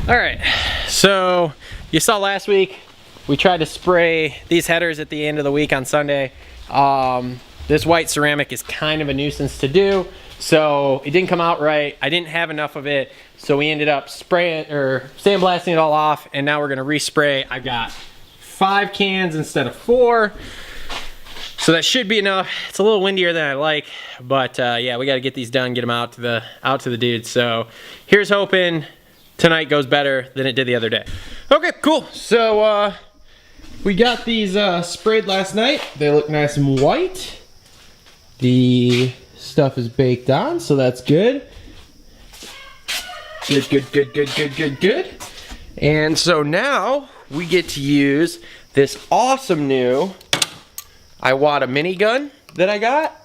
All right, so you saw last week we tried to spray these headers at the end of the week on Sunday. This white ceramic is kind of a nuisance to do, so it didn't come out right. I didn't have enough of it, so we ended up spraying or sandblasting it all off, and now we're gonna respray. I've got 5 cans instead of 4, so that should be enough. It's a little windier than I like, but yeah, we got to get these done, get them out to the dudes. So here's hoping tonight goes better than it did the other day. Okay, cool. So we got these sprayed last night. They look nice and white. The stuff is baked on, so that's good. Good. And so now we get to use this awesome new Iwata minigun that I got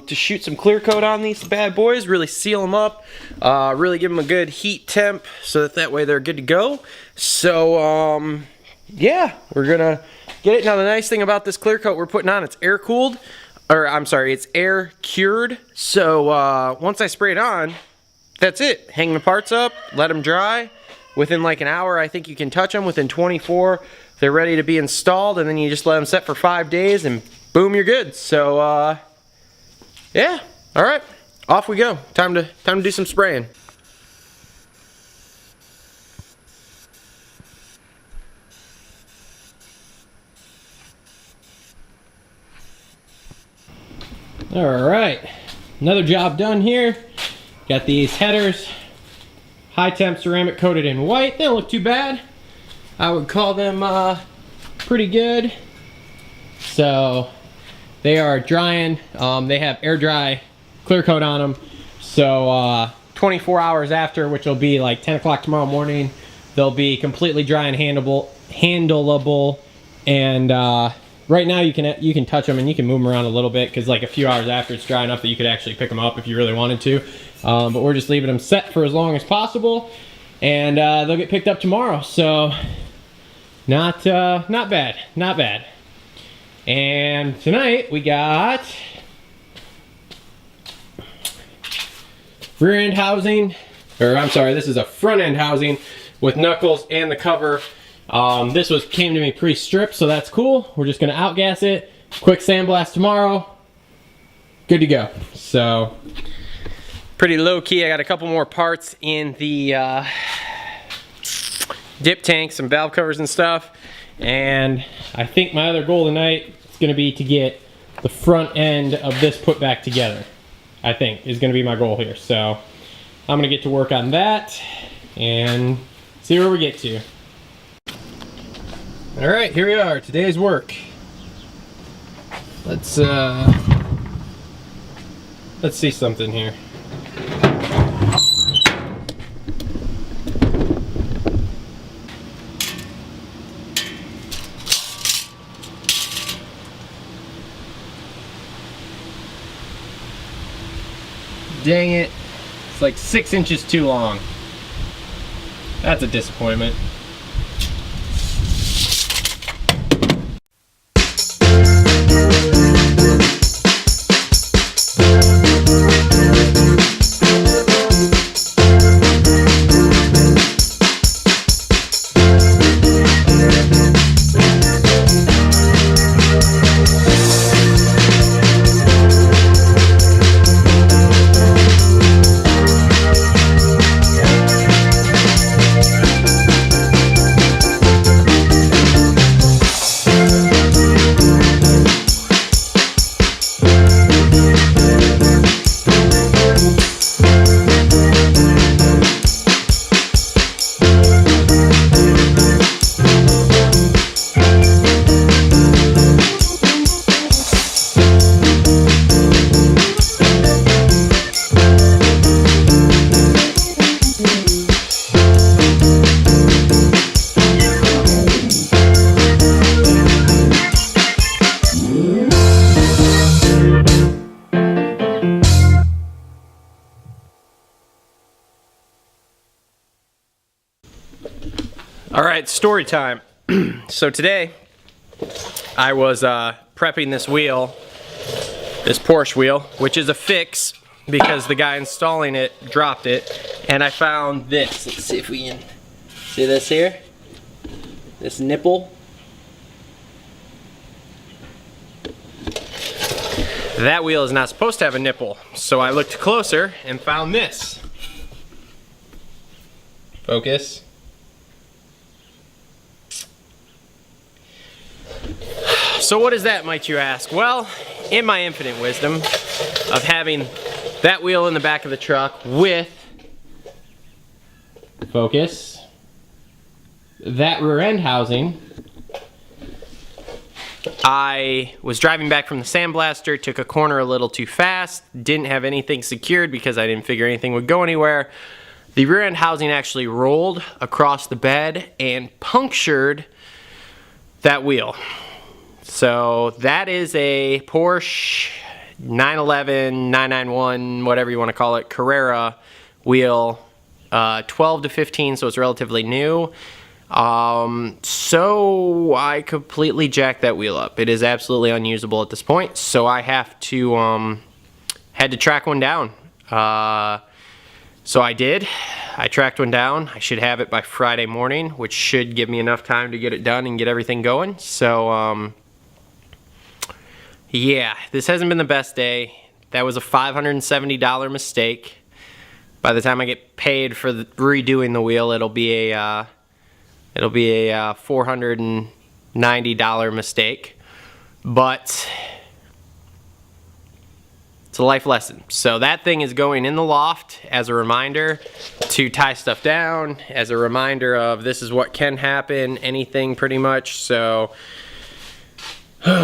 to shoot some clear coat on these bad boys, really seal them up, really give them a good heat temp so that way they're good to go. So yeah, we're gonna get it. Now the nice thing about this clear coat we're putting on, it's air cooled, or I'm sorry, it's air cured. So once I spray it on, that's it. Hang the parts up, let them dry. Within like an hour, I think you can touch them. Within 24, they're ready to be installed, and then you just let them set for 5 days, and boom, you're good. So yeah, all right, off we go. Time to do some spraying. All right, another job done here. Got these headers, high temp ceramic coated in white. They don't look too bad. I would call them pretty good. So they are drying. They have air dry clear coat on them. So 24 hours after, which will be like 10 o'clock tomorrow morning, they'll be completely dry and handleable. And right now you can touch them and you can move them around a little bit, because like a few hours after, it's dry enough that you could actually pick them up if you really wanted to. But we're just leaving them set for as long as possible, and they'll get picked up tomorrow. So not bad. And tonight we got rear end housing, or I'm sorry, this is a front end housing with knuckles and the cover. This came to me pre-stripped, so that's cool. We're just gonna outgas it, quick sandblast tomorrow, good to go. So pretty low key. I got a couple more parts in the dip tank, some valve covers and stuff, and I think my other goal tonight is going to be to get the front end of this put back together. I think is going to be my goal here. So I'm going to get to work on that and see where we get to. All right, here we are. Today's work. Let's see something here. Dang it, it's like 6 inches too long. That's a disappointment. All right, story time. So today I was prepping this wheel, this Porsche wheel, which is a fix because the guy installing it dropped it, and I found this. Let's see if we can See this here? This nipple? That wheel is not supposed to have a nipple, so I looked closer and found this. Focus. So what is that, might you ask? Well, in my infinite wisdom of having that wheel in the back of the truck with, focus, that rear end housing, I was driving back from the sandblaster, took a corner a little too fast, didn't have anything secured because I didn't figure anything would go anywhere. The rear end housing actually rolled across the bed and punctured that wheel. So that is a Porsche 911, 991, whatever you want to call it, Carrera wheel, 12 to 15, so it's relatively new. So I completely jacked that wheel up. It is absolutely unusable at this point, so I have to, had to track one down. So I did. I tracked one down. I should have it by Friday morning, which should give me enough time to get it done and get everything going. So, yeah, this hasn't been the best day. That was a $570 mistake. By the time I get paid for redoing the wheel, it'll be a $490 mistake. But it's a life lesson. So that thing is going in the loft as a reminder to tie stuff down, as a reminder of this is what can happen, anything pretty much. So this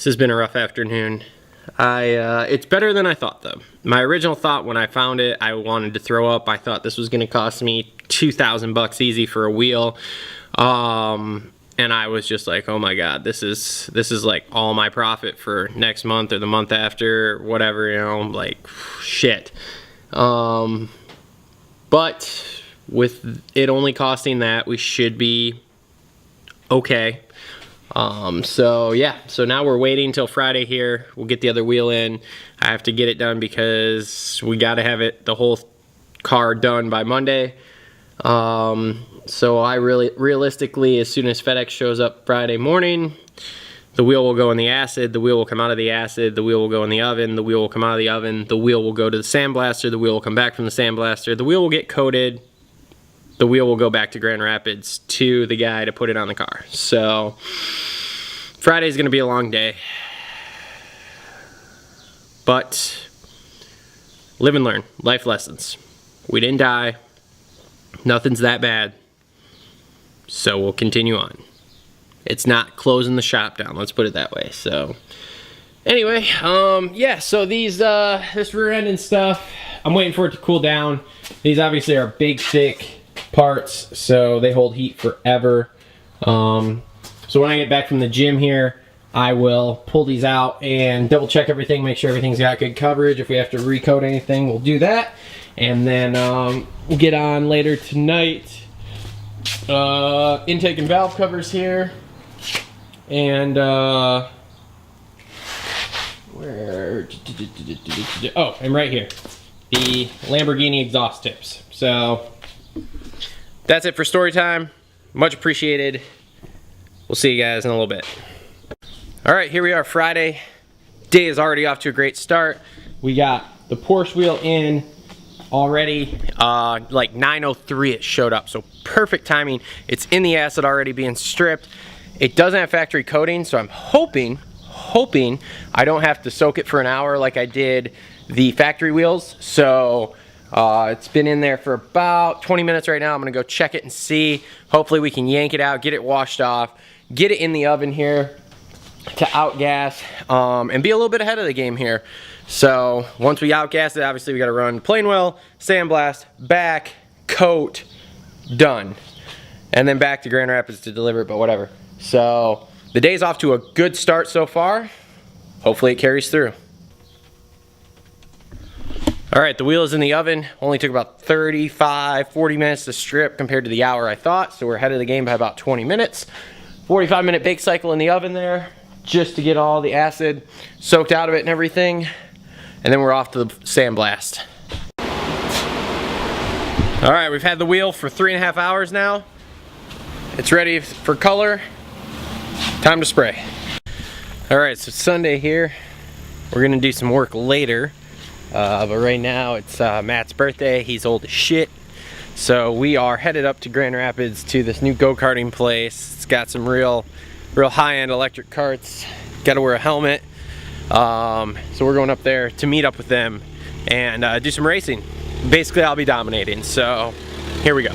has been a rough afternoon. It's better than I thought though. My original thought when I found it, I wanted to throw up. I thought this was gonna cost me 2,000 bucks easy for a wheel. And I was just like, oh my God, this is like all my profit for next month or the month after, whatever, you know, like shit. But with it only costing that, we should be okay. So yeah, so now we're waiting till Friday here. We'll get the other wheel in. I have to get it done because we got to have it, the whole car done by Monday. So I realistically, as soon as FedEx shows up Friday morning, the wheel will go in the acid, the wheel will come out of the acid, the wheel will go in the oven, the wheel will come out of the oven, the wheel will go to the sandblaster, the wheel will come back from the sandblaster, the wheel will get coated, the wheel will go back to Grand Rapids to the guy to put it on the car. So Friday's gonna be a long day, but live and learn, life lessons. We didn't die, nothing's that bad, so we'll continue on. It's not closing the shop down, let's put it that way. So anyway, yeah, so these this rear end and stuff, I'm waiting for it to cool down. These obviously are big thick parts, so they hold heat forever. So when I get back from the gym here, I will pull these out and double check everything, make sure everything's got good coverage. If we have to recoat anything, we'll do that. And then we'll get on later tonight. Intake and valve covers here. And where? Oh, and right here, the Lamborghini exhaust tips. So that's it for story time. Much appreciated. We'll see you guys in a little bit. All right, here we are, Friday. Day is already off to a great start. We got the Porsche wheel in already, like 9:03 it showed up, so perfect timing. It's in the acid already being stripped. It doesn't have factory coating, so I'm hoping I don't have to soak it for an hour like I did the factory wheels. So it's been in there for about 20 minutes right now. I'm gonna go check it and see. Hopefully we can yank it out, get it washed off, get it in the oven here to outgas, and be a little bit ahead of the game here. So once we outgas it, obviously we gotta run plain wheel, sandblast, back, coat, done. And then back to Grand Rapids to deliver it, but whatever. So the day's off to a good start so far. Hopefully it carries through. All right, the wheel is in the oven. Only took about 35, 40 minutes to strip compared to the hour I thought. So we're ahead of the game by about 20 minutes. 45-minute bake cycle in the oven there, just to get all the acid soaked out of it and everything. And then we're off to the sandblast. All right, we've had the wheel for 3.5 hours now. It's ready for color. Time to spray. All right, so Sunday here. We're gonna do some work later, but right now it's Matt's birthday. He's old as shit. So we are headed up to Grand Rapids to this new go-karting place. It's got some real high-end electric carts. Gotta wear a helmet. So we're going up there to meet up with them and do some racing. Basically, I'll be dominating, so here we go.